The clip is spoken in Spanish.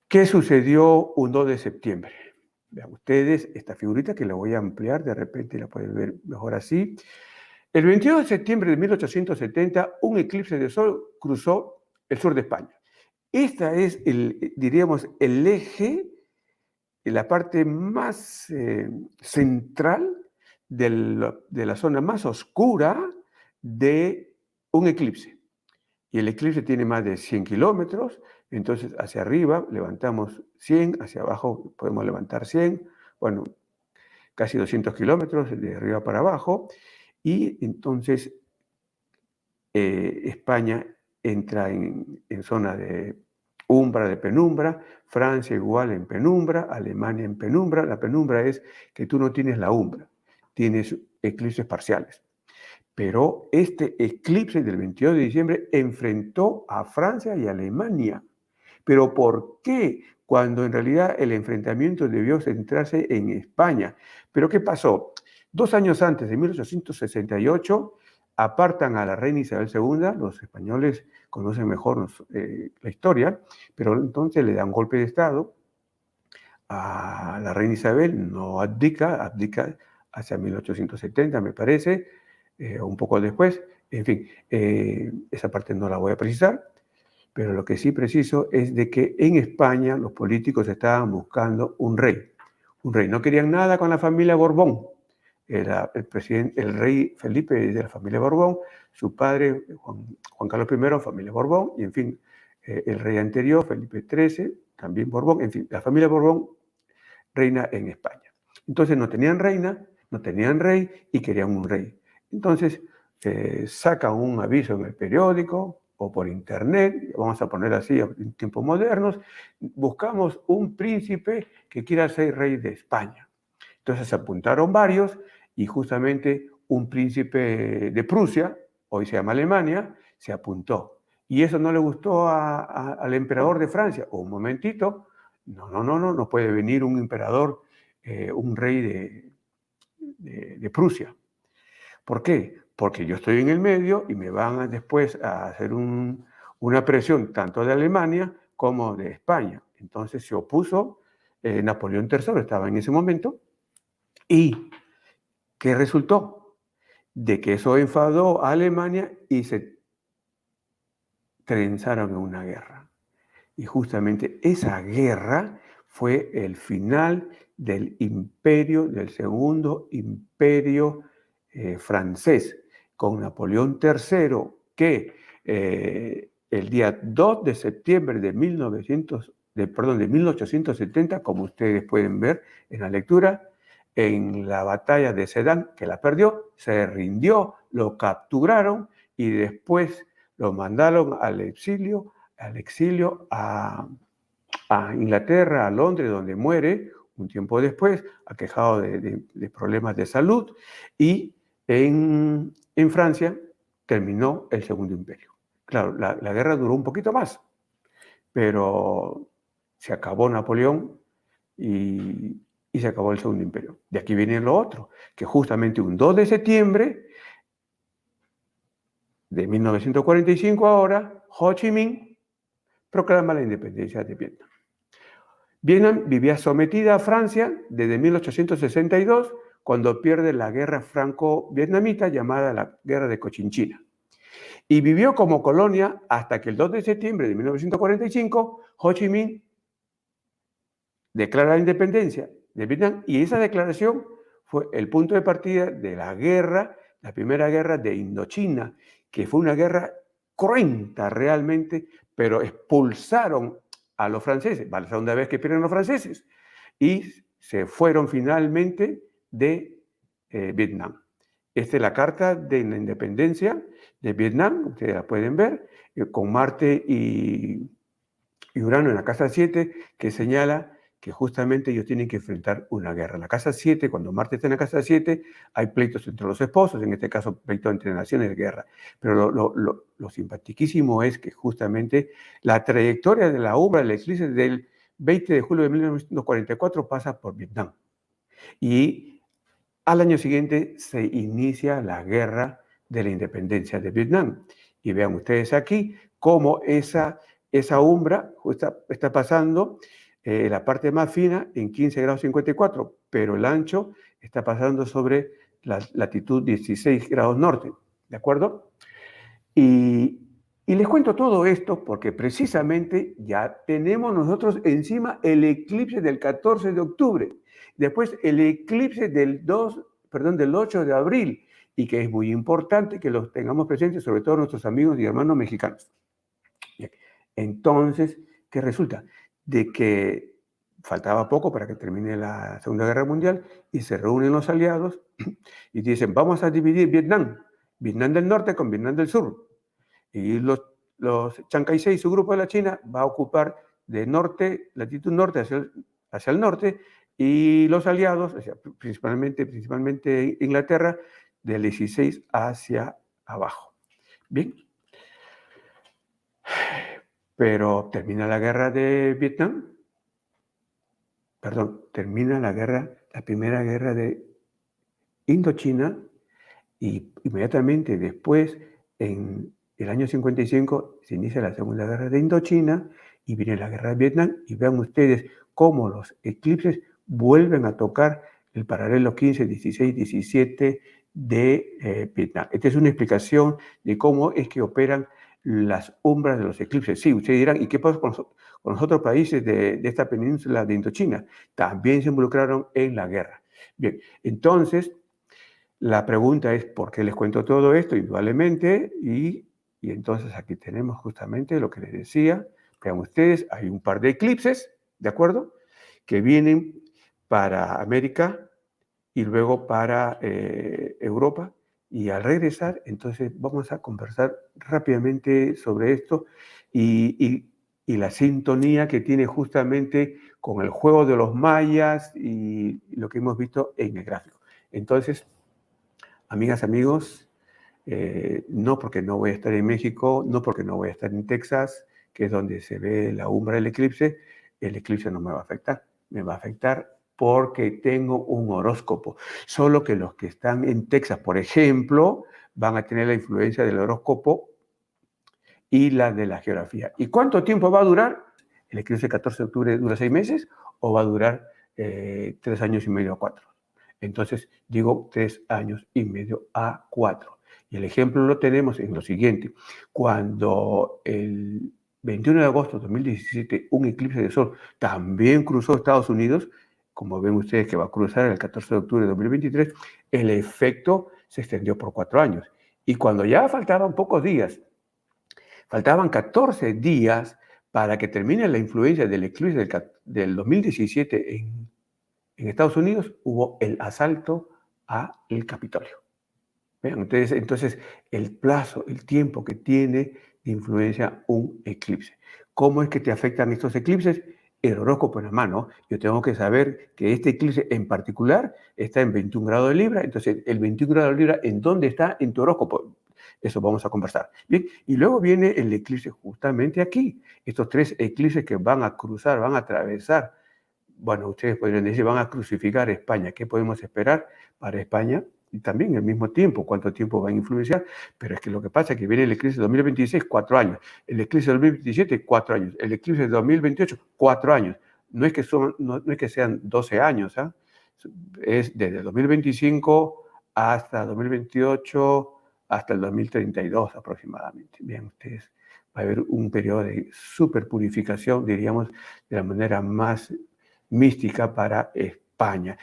¿Qué sucedió un 2 de septiembre? Vean ustedes esta figurita que la voy a ampliar, de repente la pueden ver mejor así. El 22 de septiembre de 1870, un eclipse de sol cruzó el sur de España. Esta es, diríamos, el eje, la parte más central de la zona más oscura de un eclipse. Y el eclipse tiene más de 100 kilómetros, entonces hacia arriba levantamos 100, hacia abajo podemos levantar 100, bueno, casi 200 kilómetros de arriba para abajo, y entonces España entra en zona de umbra, de penumbra, Francia igual en penumbra, Alemania en penumbra. La penumbra es que tú no tienes la umbra, tienes eclipses parciales. Pero este eclipse del 22 de diciembre enfrentó a Francia y Alemania. ¿Pero por qué? Cuando en realidad el enfrentamiento debió centrarse en España. ¿Pero qué pasó? 2 años antes, en 1868, apartan a la reina Isabel II. Los españoles conocen mejor la historia, pero entonces le dan golpe de Estado a la reina Isabel, no abdica hacia 1870, me parece, un poco después. En fin, esa parte no la voy a precisar, pero lo que sí preciso es de que en España los políticos estaban buscando un rey. Un rey. No querían nada con la familia Borbón. Era el rey Felipe de la familia Borbón, su padre Juan Carlos I, familia Borbón, y en fin, el rey anterior, Felipe XIII, también Borbón, en fin, la familia Borbón reina en España. Entonces no tenían reina, no tenían rey y querían un rey. Entonces sacan un aviso en el periódico o por internet, vamos a poner así en tiempos modernos, buscamos un príncipe que quiera ser rey de España. Entonces se apuntaron varios y justamente un príncipe de Prusia, hoy se llama Alemania, se apuntó. Y eso no le gustó al emperador de Francia. Un momentito, no puede venir un emperador, un rey de Prusia. ¿Por qué? Porque yo estoy en el medio y me van después a hacer una presión tanto de Alemania como de España. Entonces se opuso Napoleón III, estaba en ese momento. ¿Y qué resultó? De que eso enfadó a Alemania y se trenzaron en una guerra. Y justamente esa guerra fue el final del imperio, del segundo imperio francés, con Napoleón III, que el día 2 de septiembre de 1870, como ustedes pueden ver en la lectura, en la batalla de Sedan, que la perdió, se rindió, lo capturaron y después lo mandaron al exilio a Inglaterra, a Londres, donde muere un tiempo después, aquejado de problemas de salud, y en Francia terminó el Segundo Imperio. Claro, la guerra duró un poquito más, pero se acabó Napoleón y se acabó el Segundo Imperio. De aquí viene lo otro, que justamente un 2 de septiembre de 1945 ahora, Ho Chi Minh proclama la independencia de Vietnam. Vietnam vivía sometida a Francia desde 1862, cuando pierde la guerra franco-vietnamita llamada la Guerra de Cochinchina. Y vivió como colonia hasta que el 2 de septiembre de 1945, Ho Chi Minh declara la independencia de Vietnam y esa declaración fue el punto de partida de la guerra, la primera guerra de Indochina, que fue una guerra cruenta realmente, pero expulsaron a los franceses, va la segunda vez que pierden los franceses, y se fueron finalmente de Vietnam. Esta es la carta de la independencia de Vietnam, ustedes la pueden ver, con Marte y Urano en la casa 7, que señala que justamente ellos tienen que enfrentar una guerra. En la casa 7, cuando Marte está en la casa 7, hay pleitos entre los esposos, en este caso pleitos entre naciones de guerra. Pero lo simpaticísimo es que justamente la trayectoria de la obra del eclipse del 20 de julio de 1944 pasa por Vietnam. Y al año siguiente se inicia la guerra de la independencia de Vietnam. Y vean ustedes aquí cómo esa esa umbra está pasando la parte más fina en 15 grados 54, pero el ancho está pasando sobre la latitud 16 grados norte, ¿de acuerdo? Y, y les cuento todo esto porque precisamente ya tenemos nosotros encima el eclipse del 14 de octubre, después el eclipse del 8 de abril, y que es muy importante que los tengamos presentes, sobre todo nuestros amigos y hermanos mexicanos. Bien. Entonces, ¿qué resulta? De que faltaba poco para que termine la Segunda Guerra Mundial y se reúnen los aliados y dicen, vamos a dividir Vietnam del Norte con Vietnam del Sur. Y los Chiang Kai-shek y su grupo de la China va a ocupar de norte, latitud norte hacia el norte, y los aliados, o sea, principalmente Inglaterra, del 16 hacia abajo. Bien, pero termina la guerra de Vietnam, termina la primera guerra de Indochina, y inmediatamente después, en el año 55, se inicia la Segunda Guerra de Indochina y viene la Guerra de Vietnam, y vean ustedes cómo los eclipses vuelven a tocar el paralelo 15, 16, 17 de Vietnam. Esta es una explicación de cómo es que operan las umbras de los eclipses. Sí, ustedes dirán, ¿y qué pasa con los otros países de esta península de Indochina? También se involucraron en la guerra. Bien, entonces, la pregunta es, ¿por qué les cuento todo esto? Indudablemente, y entonces aquí tenemos justamente lo que les decía. Vean ustedes, hay un par de eclipses, ¿de acuerdo? Que vienen para América y luego para Europa. Y al regresar, entonces vamos a conversar rápidamente sobre esto y la sintonía que tiene justamente con el juego de los mayas y lo que hemos visto en el gráfico. Entonces, amigas, amigos, no porque no voy a estar en México, no porque no voy a estar en Texas, que es donde se ve la umbra del eclipse, el eclipse no me va a afectar. Me va a afectar porque tengo un horóscopo. Solo que los que están en Texas, por ejemplo, van a tener la influencia del horóscopo y la de la geografía. ¿Y cuánto tiempo va a durar? ¿El eclipse del 14 de octubre dura 6 meses o va a durar 3 años y medio a 4? Entonces, digo 3 años y medio a 4. Y el ejemplo lo tenemos en lo siguiente. Cuando el 21 de agosto de 2017 un eclipse de sol también cruzó Estados Unidos, como ven ustedes que va a cruzar el 14 de octubre de 2023, el efecto se extendió por 4 años. Y cuando ya faltaban pocos días, faltaban 14 días para que termine la influencia del eclipse del 2017 en Estados Unidos, hubo el asalto al Capitolio. Entonces, el plazo, el tiempo que tiene de influencia un eclipse. ¿Cómo es que te afectan estos eclipses? El horóscopo en la mano. Yo tengo que saber que este eclipse en particular está en 21 grados de Libra. Entonces, el 21 grados de Libra, ¿en dónde está en tu horóscopo? Eso vamos a conversar. Bien, y luego viene el eclipse justamente aquí. Estos 3 eclipses que van a cruzar, van a atravesar. Bueno, ustedes podrían decir, van a crucificar a España. ¿Qué podemos esperar para España? Y también al mismo tiempo, ¿cuánto tiempo va a influenciar? Pero es que lo que pasa es que viene el eclipse de 2026, 4 años. El eclipse de 2027, 4 años. El eclipse de 2028, 4 años. No es que sean 12 años, ¿eh? Es desde 2025 hasta 2028, hasta el 2032 aproximadamente. Bien, ustedes, va a haber un periodo de superpurificación, diríamos, de la manera más mística para España.